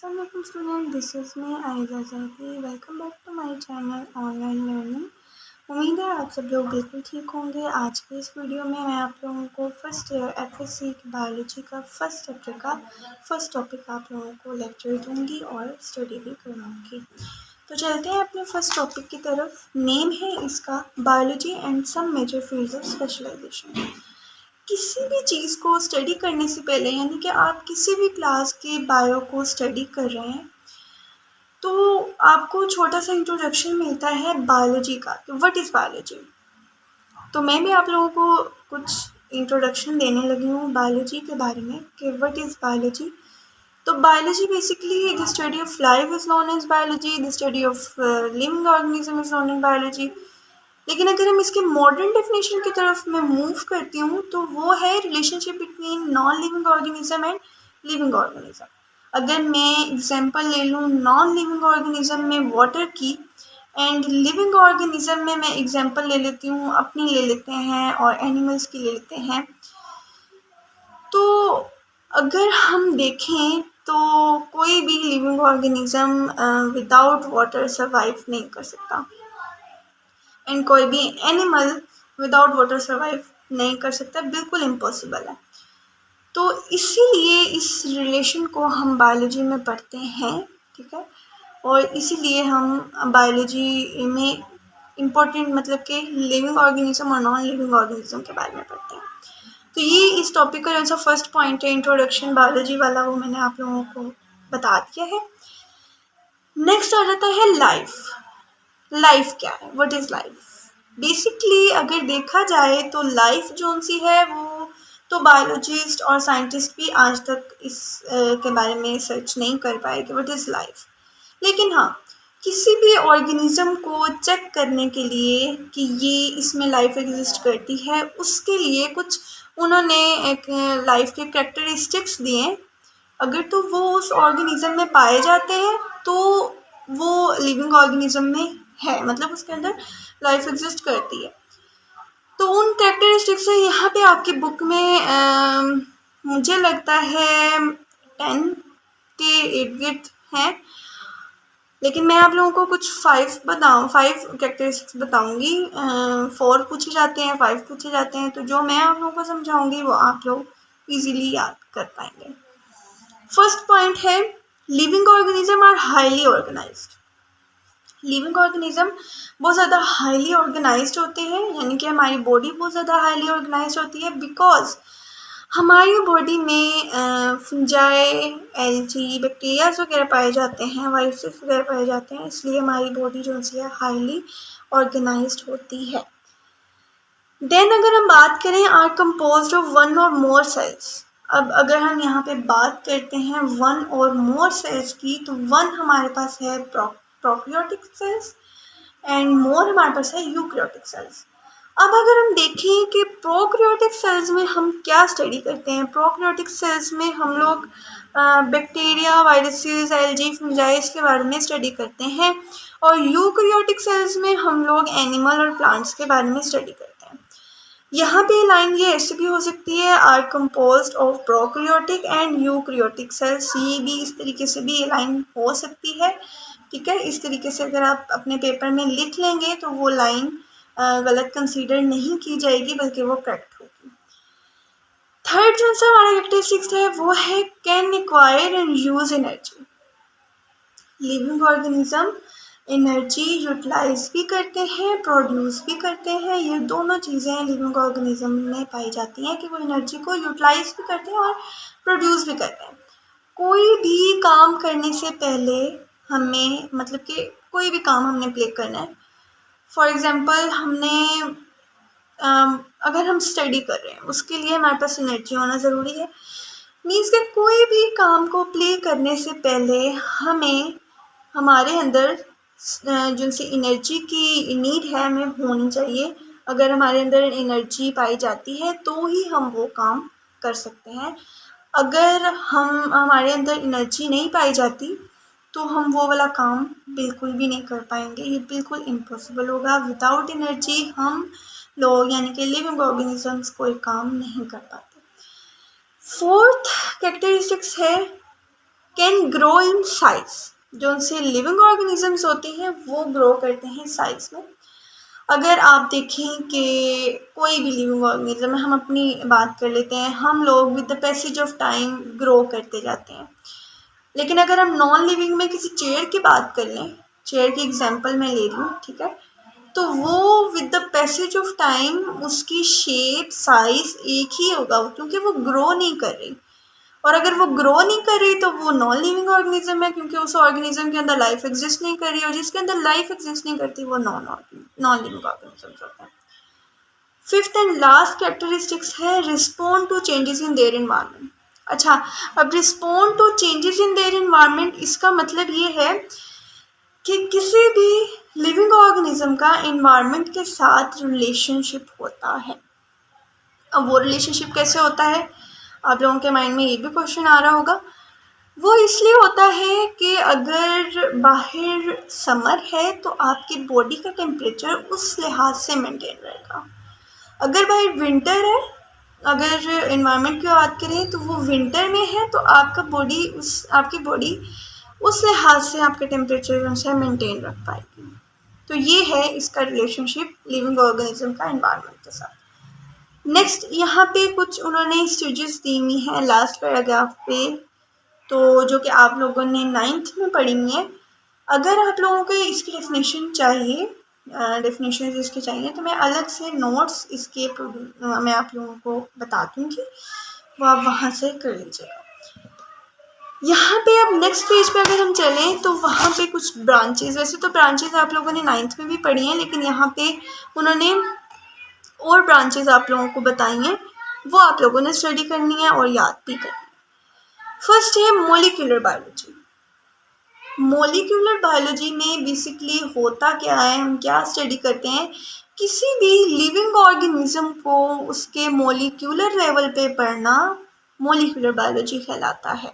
Assalamualaikum student, this is me Aiza Zaidi. Welcome back to my channel online learning. उम्मीद है आप सब लोग बिल्कुल ठीक होंगे। आज के इस वीडियो में मैं आप लोगों को फर्स्ट ईयर एफएससी की बायोलॉजी का फर्स्ट चैप्टर का फर्स्ट टॉपिक आप लोगों को लेक्चर दूंगी और स्टडी भी करवाऊंगी। तो चलते हैं अपने फर्स्ट टॉपिक की तरफ। नेम है इसका biology and some major fields of specialisation. किसी भी चीज़ को स्टडी करने से पहले, यानी कि आप किसी भी क्लास के बायो को स्टडी कर रहे हैं तो आपको छोटा सा इंट्रोडक्शन मिलता है बायोलॉजी का कि व्हाट इज़ बायोलॉजी। तो मैं भी आप लोगों को कुछ इंट्रोडक्शन देने लगी हूँ बायोलॉजी के बारे में कि व्हाट इज़ बायोलॉजी। तो biology basically the study of life is known as biology, the study of living organism is known as biology. लेकिन अगर हम इसके मॉडर्न डेफिनेशन की तरफ मैं मूव करती हूँ तो वो है relationship between non living organism and living organism. अगर मैं एग्जांपल ले लूँ नॉन लिविंग ऑर्गेनिज्म में वाटर की एंड लिविंग ऑर्गेनिज्म में मैं एग्जांपल ले लेती हूँ, अपनी ले लेते हैं और एनिमल्स की ले लेते हैं। तो अगर हम देखें तो कोई भी living organism without water survive नहीं कर सकता एंड कोई भी एनिमल विदाउट वाटर सर्वाइव नहीं कर सकता, बिल्कुल इम्पॉसिबल है। तो इसीलिए इस रिलेशन को हम बायोलॉजी में पढ़ते हैं, ठीक है। और इसीलिए हम बायोलॉजी में इम्पोर्टेंट मतलब कि लिविंग ऑर्गेनिज्म और नॉन लिविंग ऑर्गेनिज्म के बारे में पढ़ते हैं। तो ये इस टॉपिक का जो सा फर्स्ट पॉइंट है इंट्रोडक्शन बायोलॉजी वाला, वो मैंने आप लोगों को बता दिया है। नेक्स्ट आ जाता है लाइफ। लाइफ क्या है, व्हाट इज़ लाइफ। बेसिकली अगर देखा जाए तो लाइफ जो सी है वो तो बायोलॉजिस्ट और साइंटिस्ट भी आज तक इस के बारे में सर्च नहीं कर पाए कि व्हाट इज़ लाइफ। लेकिन हाँ, किसी भी ऑर्गेनिज्म को चेक करने के लिए कि ये इसमें लाइफ एग्जिस्ट करती है, उसके लिए कुछ उन्होंने एक लाइफ के कैरेक्टरिस्टिक्स दिए। अगर तो वो उस ऑर्गेनिज्म में पाए जाते हैं तो वो लिविंग ऑर्गेनिज्म में है, मतलब उसके अंदर लाइफ एग्जिस्ट करती है। तो उन कैरेक्टरिस्टिक्स से यहाँ पे आपकी बुक में मुझे लगता है 10 के इर्द गिर्द हैं, लेकिन मैं आप लोगों को कुछ 5 कैरेक्टरिस्टिक्स बताऊंगी। 4 पूछे जाते हैं, 5 पूछे जाते हैं, तो जो मैं आप लोगों को समझाऊंगी वो आप लोग इजीली याद कर पाएंगे। फर्स्ट पॉइंट है living organism are highly organised. Living organism बहुत ज़्यादा हाईली ऑर्गेनाइज्ड होते हैं, यानी कि हमारी बॉडी बहुत ज़्यादा हाईली ऑर्गेनाइज्ड होती है बिकॉज हमारी बॉडी में फंजाई, एल्गी, बैक्टीरियाज वगैरह पाए जाते हैं, वायरसेस वगैरह पाए जाते हैं, इसलिए हमारी बॉडी जो है हाईली ऑर्गेनाइज्ड होती है। देन अगर हम बात करें आर कंपोज्ड ऑफ वन और मोर सेल्स। अब अगर हम यहाँ पे बात करते हैं वन और मोर सेल्स की, तो वन हमारे पास है प्रोकैरियोटिक सेल्स एंड मोर हमारे पास है यूकैरियोटिक सेल्स। अब अगर हम देखें कि प्रोकैरियोटिक सेल्स में हम क्या स्टडी करते हैं, प्रोकैरियोटिक सेल्स में हम लोग बैक्टीरिया, वायरसेस, एल्गी, फंजाई के बारे में स्टडी करते हैं, और यूकैरियोटिक सेल्स में हम लोग एनिमल और प्लांट्स के बारे में स्टडी करते हैं। यहाँ पे लाइन ये ऐसे भी हो सकती है, are composed of prokaryotic and eukaryotic cells. ये भी इस तरीके से भी ये लाइन हो सकती है, ठीक है। इस तरीके से अगर आप अपने पेपर में लिख लेंगे तो वो लाइन गलत कंसीडर नहीं की जाएगी, बल्कि वो करेक्ट होगी। थर्ड जो सा हमारा कैरेक्टरिस्टिक्स है वो है can acquire and use energy. Living organism energy utilise भी करते हैं, प्रोड्यूस भी करते हैं। ये दोनों चीज़ें लिविंग ऑर्गेनिज्म में पाई जाती हैं कि वो एनर्जी को यूटिलाइज भी करते हैं और प्रोड्यूस भी करते हैं। कोई भी काम करने से पहले हमें, मतलब कि कोई भी काम हमने प्ले करना है, फॉर एग्ज़ाम्पल हमने अगर हम स्टडी कर रहे हैं उसके लिए हमारे पास एनर्जी होना ज़रूरी है। मीन्स कि कोई भी काम को प्ले करने से पहले हमें हमारे अंदर जो सी एनर्जी की नीड है हमें होनी चाहिए। अगर हमारे अंदर एनर्जी पाई जाती है तो ही हम वो काम कर सकते हैं। अगर हमारे अंदर एनर्जी नहीं पाई जाती तो हम वो वाला काम बिल्कुल भी नहीं कर पाएंगे, ये बिल्कुल इम्पॉसिबल होगा। विदाउट एनर्जी हम लोग यानी कि लिविंग ऑर्गेनिजम्स कोई काम नहीं कर पाते। फोर्थ कैरेक्टरिस्टिक्स है कैन ग्रो इन साइज। जो उनसे लिविंग ऑर्गेनिजम्स होते हैं वो ग्रो करते हैं साइज में। अगर आप देखें कि कोई भी लिविंग ऑर्गेनिज्म, हम अपनी बात कर लेते हैं, हम लोग with the passage of time grow करते जाते हैं। लेकिन अगर हम नॉन लिविंग में किसी चेयर की बात कर लें, चेयर की एग्जांपल मैं ले रही हूँ, ठीक है, तो वो with the passage of time उसकी शेप साइज एक ही होगा, क्योंकि वो ग्रो नहीं कर रही। और अगर वो ग्रो नहीं कर रही तो वो नॉन लिविंग ऑर्गेनिज्म है, क्योंकि उस ऑर्गेनिज्म के अंदर लाइफ एग्जिस्ट नहीं कर रही, और जिसके अंदर लाइफ एग्जिस्ट नहीं करती वो नॉन लिविंग ऑर्गेनिज्म होता है। फिफ्थ एंड लास्ट कैरेक्टरिस्टिक्स है respond to changes in their environment. अच्छा, अब respond to changes in their environment, इसका मतलब ये है कि किसी भी लिविंग ऑर्गेनिज्म का इन्वायरमेंट के साथ रिलेशनशिप होता है। अब वो रिलेशनशिप कैसे होता है, आप लोगों के माइंड में ये भी क्वेश्चन आ रहा होगा। वो इसलिए होता है कि अगर बाहर समर है तो आपकी बॉडी का टेम्परेचर उस लिहाज से मेंटेन रहेगा। अगर बाहर विंटर है, अगर इन्वायरमेंट की बात करें तो वो विंटर में है तो आपकी बॉडी उस लिहाज से आपके टेम्परेचर से मेंटेन रख पाएगी। तो ये है इसका रिलेशनशिप लिविंग ऑर्गेनिज्म का इन्वायरमेंट के साथ। नेक्स्ट यहाँ पे कुछ उन्होंने स्टेजेस दी हुई हैं लास्ट पैराग्राफ पे, तो जो कि आप लोगों ने 9th में पढ़ी हुई है। अगर आप लोगों को इसकी डेफिनेशन चाहिए, डेफिनेशन इसके चाहिए, तो मैं अलग से नोट्स इसके मैं आप लोगों को बता दूँगी, वो आप वहाँ से कर लीजिएगा। यहाँ पे अब नेक्स्ट पेज पे अगर हम चलें तो वहाँ पे कुछ ब्रांचेस, वैसे तो ब्रांचेस आप लोगों ने 9th में भी पढ़ी हैं, लेकिन यहाँ पे उन्होंने और ब्रांचेस आप लोगों को बताई हैं, वो आप लोगों ने स्टडी करनी है और याद भी करनी है। फर्स्ट है मॉलिक्यूलर बायोलॉजी। मॉलिक्यूलर बायोलॉजी में बेसिकली होता क्या है, हम क्या स्टडी करते हैं, किसी भी लिविंग ऑर्गेनिज्म को उसके मॉलिक्यूलर लेवल पे पढ़ना मॉलिक्यूलर बायोलॉजी कहलाता है।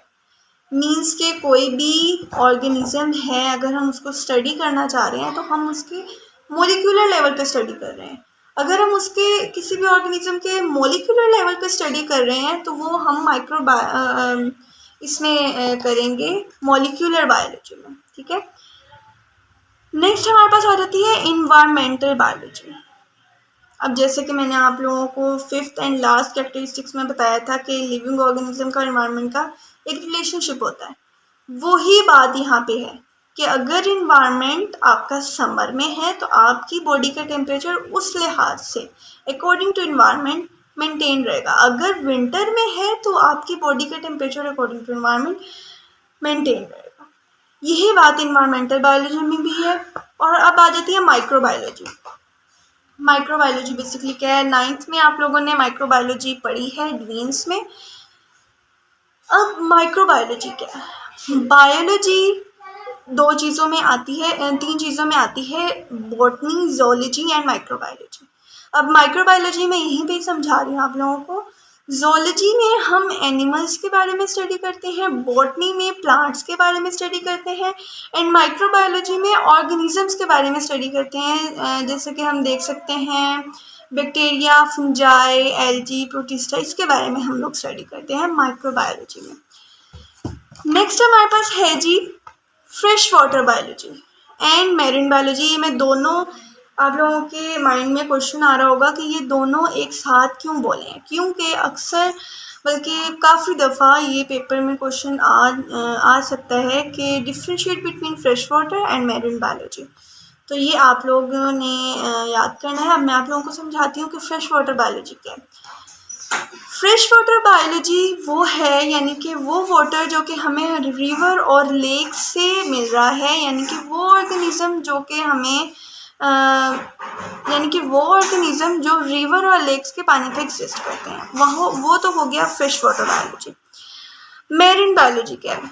मीन्स के कोई भी ऑर्गेनिज्म है, अगर हम उसको स्टडी करना चाह रहे हैं तो हम उसके मॉलिक्यूलर लेवल पे स्टडी कर रहे हैं। अगर हम उसके किसी भी ऑर्गेनिज्म के मॉलिक्यूलर लेवल पे स्टडी कर रहे हैं तो वो हम इसमें करेंगे मॉलिक्यूलर बायोलॉजी में, ठीक है। नेक्स्ट हमारे पास आ जाती है इन्वायरमेंटल बायोलॉजी। अब जैसे कि मैंने आप लोगों को फिफ्थ एंड लास्ट कैरेक्टरिस्टिक्स में बताया था कि लिविंग ऑर्गेनिज्म का इन्वायरमेंट का एक रिलेशनशिप होता है, वही बात यहाँ पे है कि अगर इन्वायरमेंट आपका समर में है तो आपकी बॉडी का टेम्परेचर उस लिहाज से अकॉर्डिंग टू इन्वायरमेंट मेंटेन रहेगा। अगर विंटर में है तो आपकी बॉडी का temperature according to environment maintain रहेगा। यही बात इन्वायरमेंटल बायोलॉजी में भी है। और अब आ जाती है माइक्रोबायोलॉजी। माइक्रोबायोलॉजी बेसिकली क्या है, 9th में आप लोगों ने माइक्रोबायोलॉजी पढ़ी है एडवांस में। अब माइक्रोबायोलॉजी क्या है, बायोलॉजी दो चीज़ों में आती है, 3 चीज़ों में आती है, बॉटनी, ज़ूलॉजी एंड माइक्रोबायोलॉजी। अब माइक्रोबायोलॉजी में यहीं पे समझा रही हूँ आप लोगों को। ज़ूलॉजी में हम एनिमल्स के बारे में स्टडी करते हैं, बॉटनी में प्लांट्स के बारे में स्टडी करते हैं, एंड माइक्रोबायोलॉजी में ऑर्गेनिजम्स के बारे में स्टडी करते हैं। जैसे कि हम देख सकते हैं बैक्टीरिया, फंजाई, एल्गी, प्रोटिस्टा, इसके बारे में हम लोग स्टडी करते हैं माइक्रोबायोलॉजी में। नेक्स्ट हमारे पास है जी fresh water biology and marine biology. ये मैं दोनों, आप लोगों के माइंड में क्वेश्चन आ रहा होगा कि ये दोनों एक साथ क्यों बोले हैं, क्योंकि अक्सर बल्कि काफ़ी दफ़ा ये पेपर में क्वेश्चन आ सकता है कि differentiate between fresh water and marine biology. तो ये आप लोगों ने याद करना है। अब मैं आप लोगों को समझाती हूँ कि फ्रेश वाटर बायोलॉजी क्या है। फ्रेश वाटर बायोलॉजी वो है, यानी कि वो वाटर जो कि हमें रिवर और लेक से मिल रहा है, यानी कि वो ऑर्गेनिज़म जो कि हमें यानी कि वो ऑर्गेनिज़म जो रिवर और लेक्स के पानी पे एग्जिस्ट करते हैं, वो तो हो गया fresh water biology. Marine biology क्या है,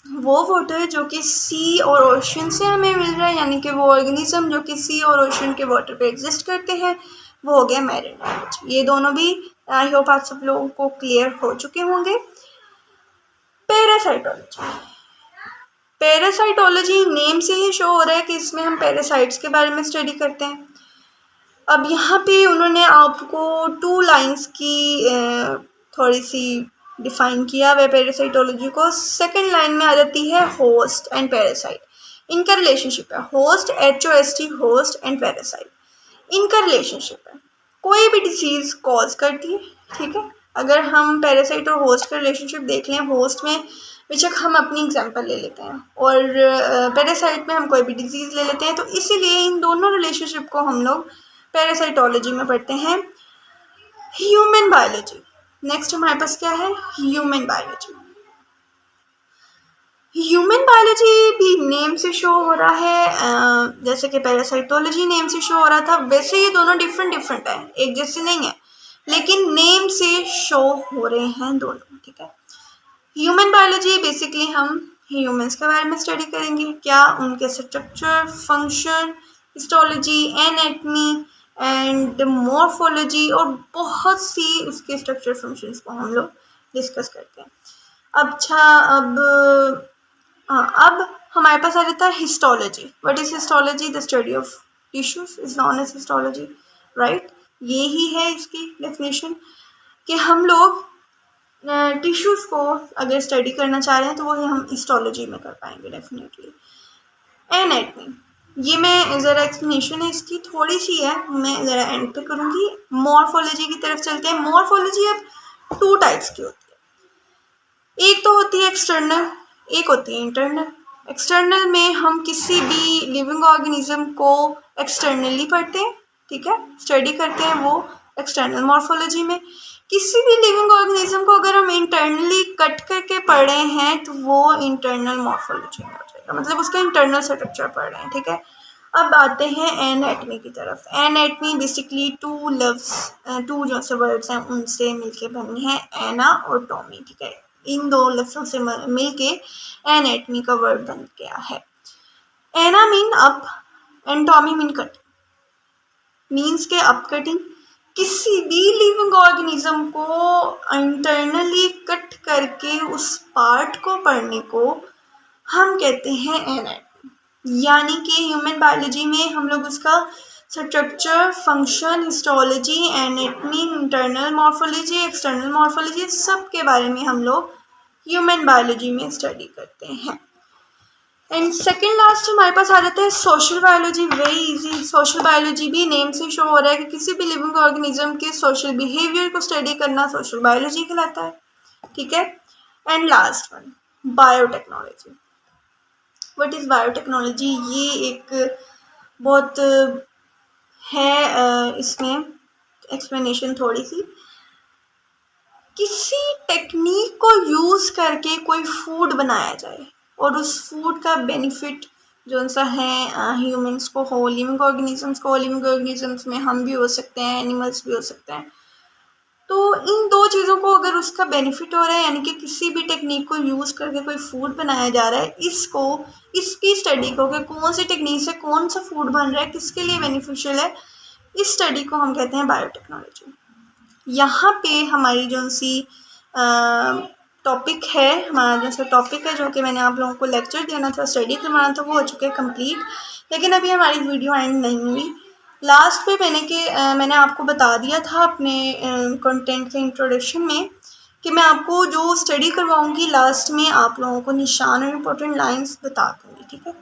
वो वाटर जो कि सी और ओशन से हमें मिल रहा है, यानी कि वो ऑर्गेनिज्म जो कि सी और ओशन के वाटर पे एग्जिस्ट करते हैं, वो हो गया मैरीन बायोलॉजी। ये दोनों भी आई होप आप सब लोगों को क्लियर हो चुके होंगे। पैरासाइटोलॉजी, पैरासाइटोलॉजी नेम से ही शो हो रहा है कि इसमें हम पैरासाइट्स के बारे में स्टडी करते हैं। अब यहाँ पे उन्होंने आपको 2 लाइन्स की थोड़ी सी डिफाइन किया हुआ पैरासाइटोलॉजी को। सेकंड लाइन में आ जाती है होस्ट एंड पैरासाइट। इनका रिलेशनशिप है host, HOST, host and parasite, इनका रिलेशनशिप है। कोई भी डिसीज़ कॉज करती है, ठीक है। अगर हम पैरासाइट और होस्ट का रिलेशनशिप देख लें, होस्ट में बेशक हम अपनी एग्जांपल ले लेते हैं और पैरासाइट में हम कोई भी डिजीज़ ले लेते हैं, तो इसीलिए इन दोनों रिलेशनशिप को हम लोग पैरासाइटोलॉजी में पढ़ते हैं। ह्यूमन बायोलॉजी, नेक्स्ट हमारे पास क्या है, ह्यूमन बायोलॉजी। ह्यूमन बायोलॉजी भी नेम से शो हो रहा है, जैसे कि पैरासाइटोलॉजी नेम से शो हो रहा था, वैसे ये दोनों डिफरेंट है, एक जैसे नहीं है, लेकिन नेम से शो हो रहे हैं दोनों, ठीक है। ह्यूमन बायोलॉजी बेसिकली हम ह्यूमंस के बारे में स्टडी करेंगे, क्या उनके structure, function, histology, anatomy and morphology और बहुत सी उसके स्ट्रक्चर फंक्शंस को हम लोग डिस्कस करते हैं। अब हमारे पास आ जाता है histology. What is histology? The study of tissues is known as histology, right. ये ही है इसकी डेफिनेशन कि हम लोग टिश्यूज को अगर स्टडी करना चाह रहे हैं तो वो हम हिस्टोलॉजी में कर पाएंगे डेफिनेटली। एनाटमी, ये मैं ज़रा एक्सप्लेनेशन है इसकी थोड़ी सी है, मैं ज़रा एंड पे करूँगी। मॉर्फोलॉजी की तरफ चलते हैं। मॉर्फोलॉजी अब 2 टाइप्स की होती है, एक तो होती है एक्सटर्नल, एक होती है इंटरनल। एक्सटर्नल में हम किसी भी लिविंग ऑर्गेनिज्म को एक्सटर्नली पढ़ते हैं, ठीक है, स्टडी करते हैं, वो एक्सटर्नल मॉर्फोलॉजी में। किसी भी लिविंग ऑर्गेनिज्म को अगर हम इंटरनली कट करके पढ़ रहे हैं तो वो इंटरनल मॉर्फोलॉजी में हो जाएगा, मतलब उसका इंटरनल स्ट्रक्चर पढ़ रहे हैं, ठीक है। अब आते हैं एनाटमी की तरफ। एनाटमी बेसिकली टू जो से वर्ड्स हैं उनसे मिलके बनी है, एना और टॉमी, ठीक है। इन 2 लफ्ज़ों से मिलके एनाटमी का वर्ड बन गया है। Ana mean up and tomy mean cut, means के अप कटिंग। किसी भी लिविंग ऑर्गेनिज्म को इंटरनली कट करके उस पार्ट को पढ़ने को हम कहते हैं एनाटमी। यानी कि ह्यूमन बायोलॉजी में हम लोग उसका structure, function, histology, anatomy, internal morphology, external morphology, सब के बारे में हम लोग ह्यूमन बायोलॉजी में स्टडी करते हैं। एंड सेकेंड लास्ट हमारे पास आ जाता है social biology. Very easy. Social biology भी नेम से शो हो रहा है कि किसी भी लिविंग ऑर्गेनिज्म के सोशल बिहेवियर को स्टडी करना सोशल बायोलॉजी कहलाता है, ठीक है। And last one, biotechnology. What is biotechnology? ये एक बहुत है इसमें एक्सप्लेनेशन थोड़ी सी। किसी टेक्निक को यूज़ करके कोई फूड बनाया जाए और उस फूड का बेनिफिट जो सा है ह्यूमंस को हो, लिविंग ऑर्गेनिजम्स को, लिविंग ऑर्गेनिजम्स में हम भी हो सकते हैं, एनिमल्स भी हो सकते हैं। तो इन 2 चीज़ों को अगर उसका बेनिफिट हो रहा है, यानी कि किसी भी टेक्निक को यूज़ करके कोई फूड बनाया जा रहा है, इसकी स्टडी को कि कौन सी टेक्निक से कौन सा फूड बन रहा है, किसके लिए बेनिफिशियल है, इस स्टडी को हम कहते हैं बायोटेक्नोलॉजी। यहाँ पे हमारी जो सी टॉपिक है, हमारा जैसा टॉपिक है जो कि मैंने आप लोगों को लेक्चर देना था, स्टडी करवाना था, वो हो चुका है कंप्लीट। लेकिन अभी हमारी वीडियो एंड नहीं हुई। लास्ट पे मैंने आपको बता दिया था अपने कंटेंट के इंट्रोडक्शन में कि मैं आपको जो स्टडी करवाऊँगी लास्ट में आप लोगों को निशान और इम्पोर्टेंट लाइन्स बता दूँगी, ठीक है।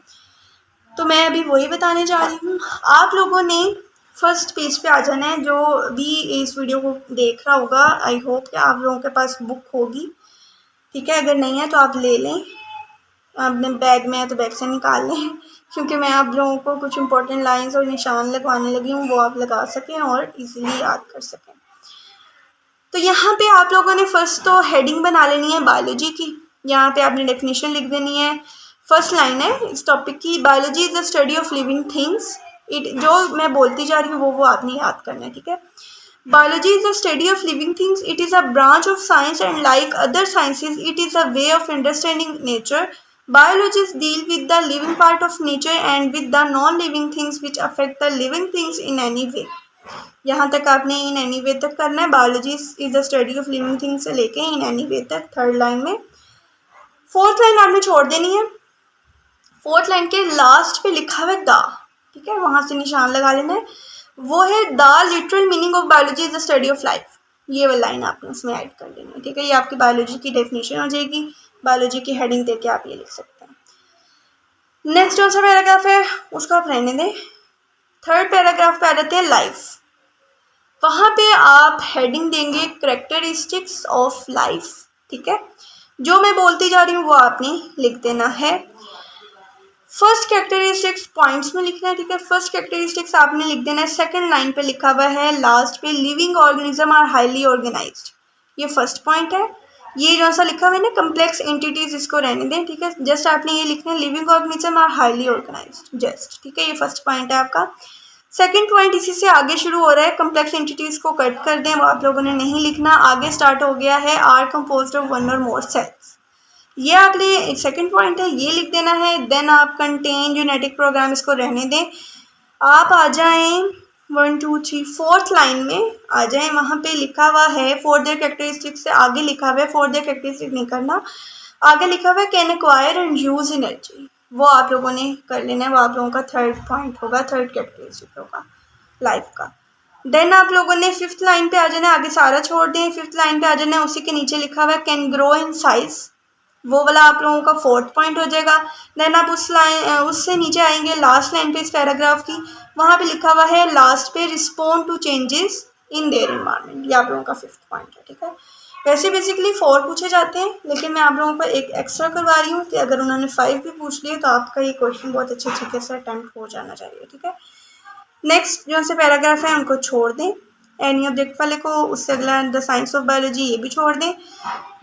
तो मैं अभी वही बताने जा रही हूँ। आप लोगों ने फर्स्ट पेज पे आ जाना है। जो भी इस वीडियो को देख रहा होगा, आई होप कि आप लोगों के पास बुक होगी, ठीक है। अगर नहीं है तो आप ले लें, अपने बैग में है तो बैग से निकाल लें, क्योंकि मैं आप लोगों को कुछ इंपॉर्टेंट लाइंस और निशान लगवाने लगी हूँ, वो आप लगा सकें और इजीली याद कर सकें। तो यहाँ पे आप लोगों ने फर्स्ट तो हेडिंग बना लेनी है बायोलॉजी की। यहाँ पे आपने डेफिनेशन लिख देनी है। फर्स्ट लाइन है इस टॉपिक की, biology is the study of living things. जो मैं बोलती जा रही हूँ वो आपने याद करना है, ठीक है। Biology is the study of living things. It is a branch of science and like other sciences, it is a way of understanding nature. Biologists deal with the living part of nature and with the non-living things which affect the living things in any way. यहाँ तक आपने in any way तक करना है। Biology is the study of living things से लेके in any way तक third line में। फोर्थ लाइन आपने छोड़ देनी है। फोर्थ लाइन के लास्ट पे लिखा हुआ है द, ठीक है, वहाँ से निशान लगा लेना है। वो है the literal meaning of biology is the study of life. ये वाली लाइन आपने उसमें ऐड कर देनी है, ठीक है। ये आपकी बायोलॉजी की डेफिनेशन हो जाएगी, बायोलॉजी की हेडिंग देके आप ये लिख सकते हैं। नेक्स्ट कौन सा पैराग्राफ है उसको आप रहने दें। थर्ड पैराग्राफ पे आ जाते हैं लाइफ। वहाँ पे आप हेडिंग देंगे कैरेक्टरिस्टिक्स ऑफ लाइफ, ठीक है। जो मैं बोलती जा रही हूँ वो आपने लिख देना है। फर्स्ट कैरेक्टरिस्टिक्स पॉइंट्स में लिखना है, ठीक है। फर्स्ट कैरेक्टरिस्टिक्स आपने लिख देना है, सेकंड लाइन पे लिखा हुआ है लास्ट पे, living organism are highly organised. ये फर्स्ट पॉइंट है। ये जो सा लिखा हुआ है ना कम्प्लेक्स एंटिटीज, इसको रहने दें, ठीक है। जस्ट आपने ये लिखना है living organism are highly organised, just, ठीक है। ये फर्स्ट पॉइंट है आपका। सेकंड पॉइंट इसी से आगे शुरू हो रहा है, कम्प्लेक्स एंटिटीज को कट कर दें, वो आप लोगों ने नहीं लिखना। आगे स्टार्ट हो गया है आर कंपोज्ड ऑफ वन और मोर सेल्स, ये अगले सेकंड पॉइंट है, ये लिख देना है। देन आप कंटेन जेनेटिक प्रोग्राम, इसको रहने दें। आप आ जाएं 1 2 3 फोर्थ लाइन में आ जाएं, वहाँ पे लिखा हुआ है फॉर देयर कैरेक्टरिस्टिक्स से आगे लिखा हुआ है, फॉर देयर कैरेक्टरिस्टिक नहीं करना, आगे लिखा हुआ है can acquire and use energy, वो आप लोगों ने कर लेना है। वो आप लोगों का थर्ड पॉइंट होगा, थर्ड कैरेक्टरिस्टिक होगा लाइफ का। देन आप लोगों ने फिफ्थ लाइन पे आ जाना, आगे सारा छोड़ दें, फिफ्थ लाइन पे आ जाना, उसी के नीचे लिखा हुआ है कैन ग्रो इन साइज, वो वाला आप लोगों का फोर्थ पॉइंट हो जाएगा। देन आप उस लाइन उससे नीचे आएंगे लास्ट लाइन पे इस पैराग्राफ की, वहाँ पे लिखा हुआ है लास्ट पे respond to changes in their environment, ये आप लोगों का फिफ्थ पॉइंट है, ठीक है। वैसे बेसिकली 4 पूछे जाते हैं, लेकिन मैं आप लोगों को एक एक्स्ट्रा करवा रही हूँ कि अगर उन्होंने 5 भी पूछ लिए तो आपका ये क्वेश्चन बहुत अच्छे तरीके से अटैम्प्ट हो जाना चाहिए, ठीक है। नेक्स्ट जो से पैराग्राफ है उनको छोड़ दें, एनी ऑब्जेक्ट वाले को, उससे अगला द साइंस ऑफ बायोलॉजी, ये भी छोड़ दें।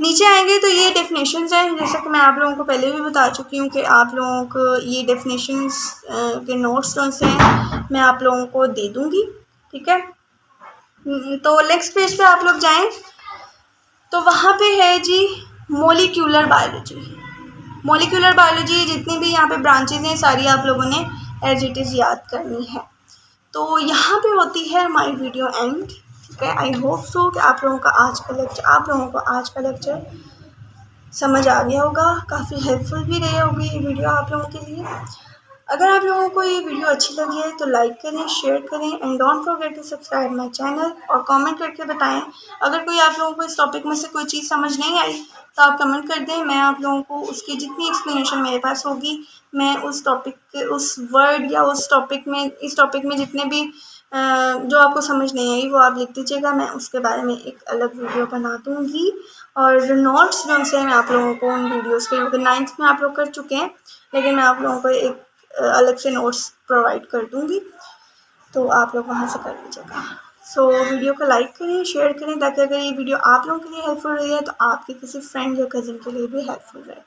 नीचे आएंगे तो ये डेफिनेशंस हैं, जैसा कि मैं आप लोगों को पहले भी बता चुकी हूँ कि आप लोगों को ये डेफिनेशंस के नोट्स जो से हैं मैं आप लोगों को दे दूँगी, ठीक है। तो नेक्स्ट पेज पे आप लोग जाएं तो वहाँ पे है जी मोलिक्यूलर बायोलॉजी। मोलिक्यूलर बायोलॉजी जितनी भी यहाँ पे ब्रांचेज हैं सारी आप लोगों ने एज इट इज़ याद करनी है। तो यहाँ पे होती है हमारी वीडियो एंड, ठीक है। आई होप सो कि आप लोगों को आज का लेक्चर समझ आ गया होगा, काफ़ी हेल्पफुल भी रही होगी ये वीडियो आप लोगों के लिए। अगर आप लोगों को ये वीडियो अच्छी लगी है तो लाइक करें, शेयर करें and don't forget to subscribe my channel, और कमेंट करके बताएं अगर कोई आप लोगों को इस टॉपिक में से कोई चीज़ समझ नहीं आई तो आप कमेंट कर दें। मैं आप लोगों को उसकी जितनी एक्सप्लेनेशन मेरे पास होगी मैं उस टॉपिक के उस वर्ड या उस टॉपिक में इस टॉपिक में जितने भी जो आपको समझ नहीं आई वो आप लिख दीजिएगा, मैं उसके बारे में एक अलग वीडियो बना दूँगी। और नोट्स जो से मैं आप लोगों को उन वीडियोज़ के, क्योंकि 9th में आप लोग कर चुके हैं, लेकिन मैं आप लोगों को एक अलग से नोट्स प्रोवाइड कर दूँगी, तो आप लोग वहाँ से कर लीजिएगा। सो वीडियो को लाइक करें, शेयर करें, ताकि अगर ये वीडियो आप लोगों के लिए हेल्पफुल रही है तो आपके किसी फ्रेंड या कज़िन के लिए भी हेल्पफुल रहे।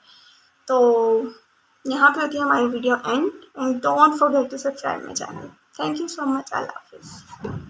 तो यहाँ पे होती है हमारी video and don't forget to subscribe my channel. Thank you so much, अल्लाह हाफिज़।